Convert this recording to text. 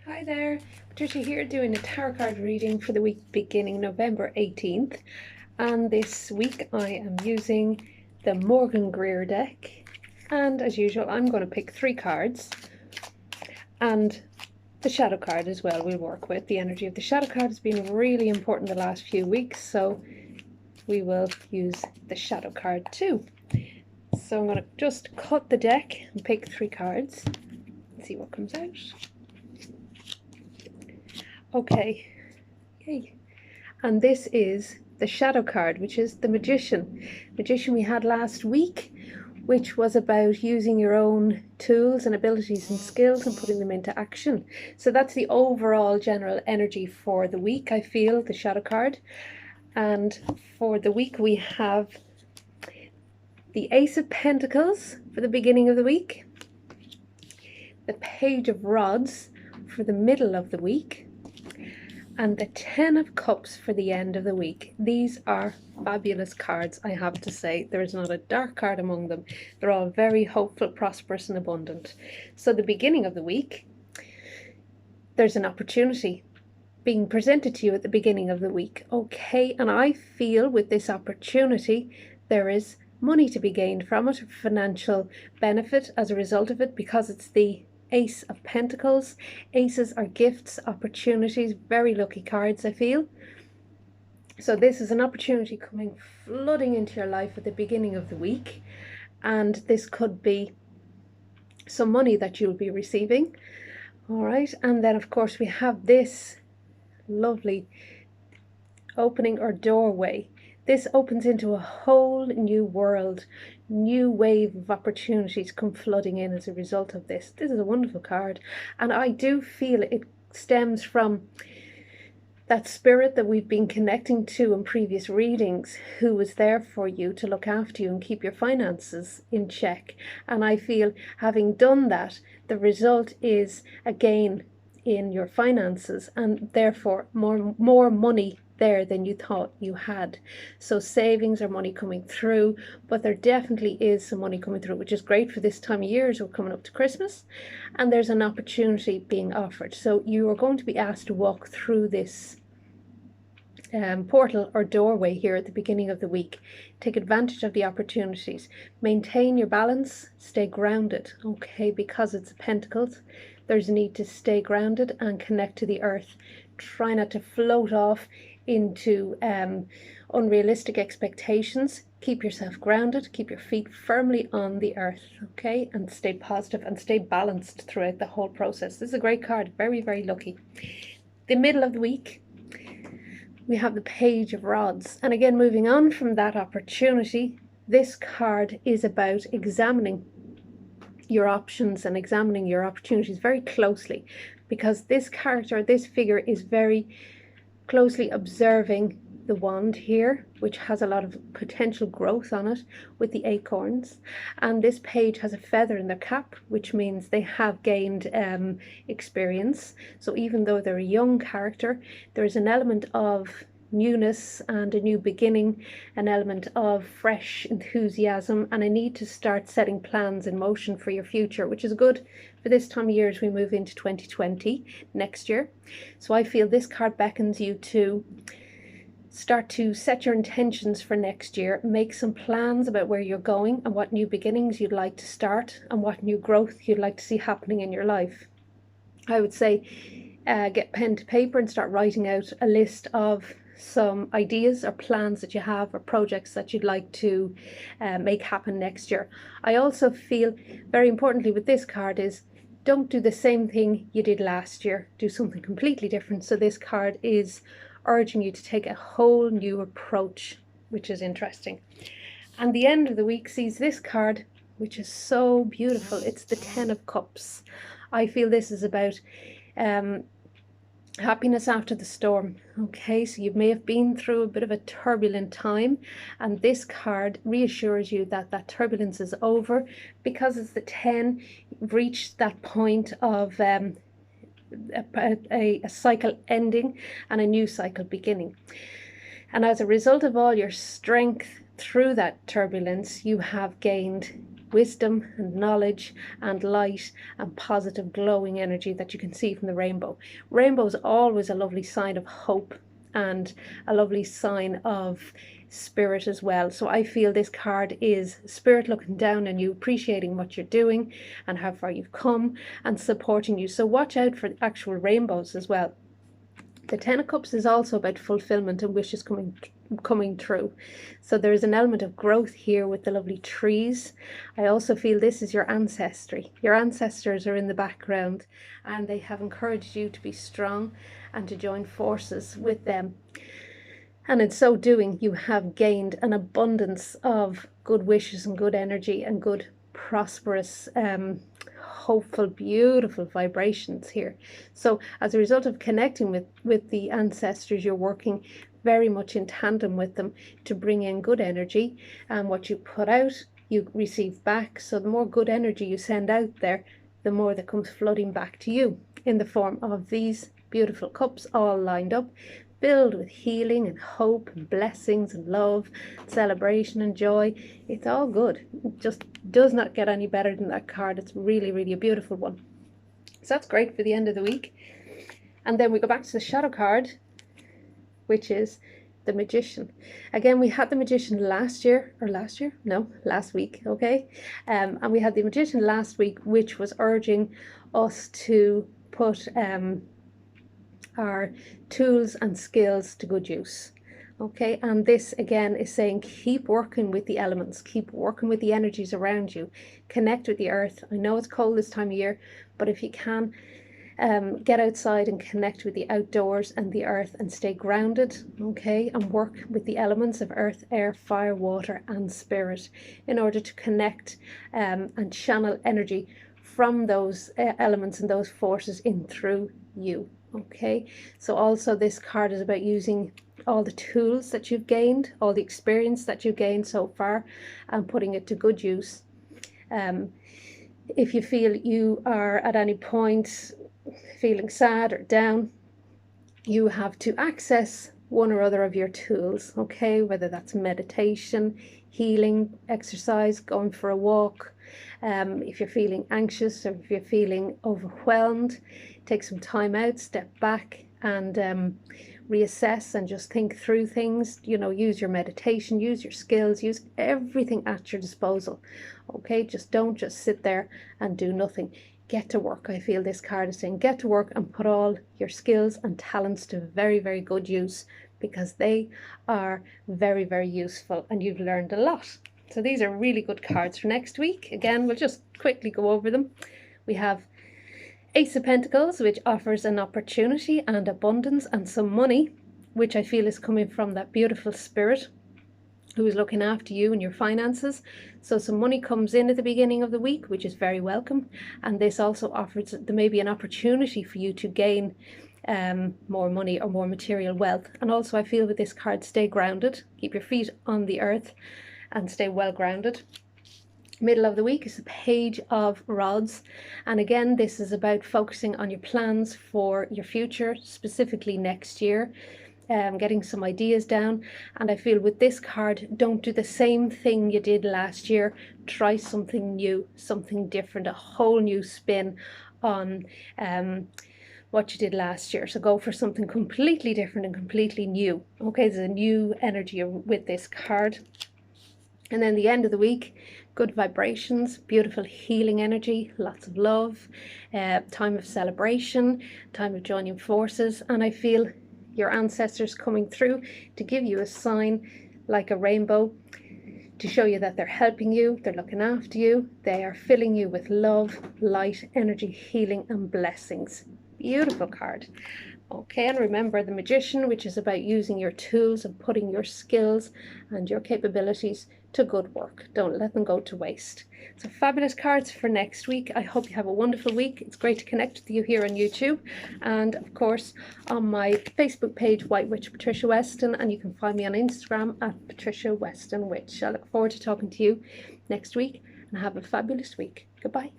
Hi there, Patricia here doing a tarot card reading for the week beginning November 18th. And this week I am using the Morgan Greer deck. And as usual, I'm going to pick 3 cards. And the shadow card as well we'll work with. The energy of the shadow card has been really important the last few weeks, so we will use the shadow card too. So I'm going to just cut the deck and pick 3 cards and see what comes out. Okay, yay. And this is the shadow card, which is the magician. Magician we had last week, which was about using your own tools and abilities and skills and putting them into action. So that's the overall general energy for the week, I feel, the shadow card. And for the week we have the Ace of Pentacles for the beginning of the week, the Page of Rods for the middle of the week, and the 10 of Cups for the end of the week. These are fabulous cards, I have to say. There is not a dark card among them. They're all very hopeful, prosperous and abundant. So the beginning of the week, there's an opportunity being presented to you at the beginning of the week. Okay, and I feel with this opportunity, there is money to be gained from it, financial benefit as a result of it, because it's the Ace of Pentacles. Aces are gifts, opportunities, very lucky cards, I feel. So this is an opportunity coming flooding into your life at the beginning of the week, and this could be some money that you'll be receiving. All right, and then of course we have this lovely opening or doorway. This opens into a whole new world, new wave of opportunities come flooding in as a result of this. This is a wonderful card, and I do feel it stems from that spirit that we've been connecting to in previous readings, who was there for you to look after you and keep your finances in check. And I feel having done that, the result is a gain in your finances and therefore more money there than you thought you had. So savings or money coming through, but there definitely is some money coming through, which is great for this time of year as we're coming up to Christmas, and there's an opportunity being offered. So you are going to be asked to walk through this portal or doorway here at the beginning of the week. Take advantage of the opportunities, maintain your balance, stay grounded. Okay, because it's Pentacles, there's a need to stay grounded and connect to the earth. Try not to float off into unrealistic expectations. Keep yourself grounded, keep your feet firmly on the earth, okay, and stay positive and stay balanced throughout the whole process. This is a great card, very, very lucky. The middle of the week, we have the Page of Rods. And again, moving on from that opportunity, this card is about examining your options and examining your opportunities very closely, because this character, this figure, is very closely observing the wand here, which has a lot of potential growth on it with the acorns, and this page has a feather in their cap, which means they have gained experience. So even though they're a young character, there is an element of newness and a new beginning, an element of fresh enthusiasm, and a need to start setting plans in motion for your future, which is good for this time of year as we move into 2020 next year. So I feel this card beckons you to start to set your intentions for next year, make some plans about where you're going and what new beginnings you'd like to start and what new growth you'd like to see happening in your life. I would say get pen to paper and start writing out a list of some ideas or plans that you have or projects that you'd like to make happen next year. I also feel very importantly with this card is don't do the same thing you did last year. Do something completely different. So this card is urging you to take a whole new approach, which is interesting. And the end of the week sees this card, which is so beautiful. It's the 10 of Cups. I feel this is about happiness after the storm. Okay, so you may have been through a bit of a turbulent time, and this card reassures you that that turbulence is over, because it's the 10. You've reached that point of a cycle ending and a new cycle beginning. And as a result of all your strength through that turbulence, you have gained wisdom and knowledge and light and positive glowing energy that you can see from the rainbow. Rainbow is always a lovely sign of hope and a lovely sign of spirit as well. So I feel this card is spirit looking down on you, appreciating what you're doing and how far you've come and supporting you. So watch out for actual rainbows as well. The Ten of Cups is also about fulfillment and wishes coming true. So there is an element of growth here with the lovely trees. I also feel this is your ancestry. Your ancestors are in the background and they have encouraged you to be strong and to join forces with them. And in so doing, you have gained an abundance of good wishes and good energy and good, prosperous, hopeful, beautiful vibrations here. So as a result of connecting with the ancestors, you're working very much in tandem with them to bring in good energy, and what you put out, you receive back. So the more good energy you send out there, the more that comes flooding back to you in the form of these beautiful cups all lined up, filled with healing and hope and blessings and love, celebration and joy. It's all good. It just does not get any better than that card. It's really, really a beautiful one. So that's great for the end of the week. And then we go back to the shadow card, which is the Magician. Again, we had the Magician last week, okay? And we had the Magician last week, which was urging us to put our tools and skills to good use. Okay, and this again is saying keep working with the elements, keep working with the energies around you, connect with the earth. I know it's cold this time of year, but if you can, get outside and connect with the outdoors and the earth and stay grounded, okay, and work with the elements of earth, air, fire, water and spirit in order to connect and channel energy from those elements and those forces in through you. Okay, so also this card is about using all the tools that you've gained, all the experience that you've gained so far, and putting it to good use. If you feel you are at any point feeling sad or down, you have to access one or other of your tools, okay, whether that's meditation, healing, exercise, going for a walk. If you're feeling anxious or if you're feeling overwhelmed, take some time out, step back and reassess and just think through things. You know, use your meditation, use your skills, use everything at your disposal. Okay, don't just sit there and do nothing. Get to work. I feel this card is saying get to work and put all your skills and talents to very, very good use, because they are very, very useful and you've learned a lot. So these are really good cards for next week. Again, we'll just quickly go over them. We have Ace of Pentacles, which offers an opportunity and abundance and some money, which I feel is coming from that beautiful spirit who is looking after you and your finances. So some money comes in at the beginning of the week, which is very welcome. And this also offers, there may be an opportunity for you to gain more money or more material wealth. And also I feel with this card, stay grounded, keep your feet on the earth and stay well grounded. Middle of the week is the Page of Rods, and again this is about focusing on your plans for your future, specifically next year, getting some ideas down. And I feel with this card, don't do the same thing you did last year. Try something new, something different, a whole new spin on what you did last year. So go for something completely different and completely new. Okay, there's a new energy with this card. And then the end of the week, good vibrations, beautiful healing energy, lots of love, time of celebration, time of joining forces. And I feel your ancestors coming through to give you a sign like a rainbow to show you that they're helping you, they're looking after you, they are filling you with love, light, energy, healing and blessings. Beautiful card. Okay, and remember the Magician, which is about using your tools and putting your skills and your capabilities to good work. Don't let them go to waste. So fabulous cards for next week. I hope you have a wonderful week. It's great to connect with you here on YouTube, and of course on my Facebook page, White Witch Patricia Weston, and you can find me on Instagram at Patricia Weston Witch. I look forward to talking to you next week, and have a fabulous week. Goodbye.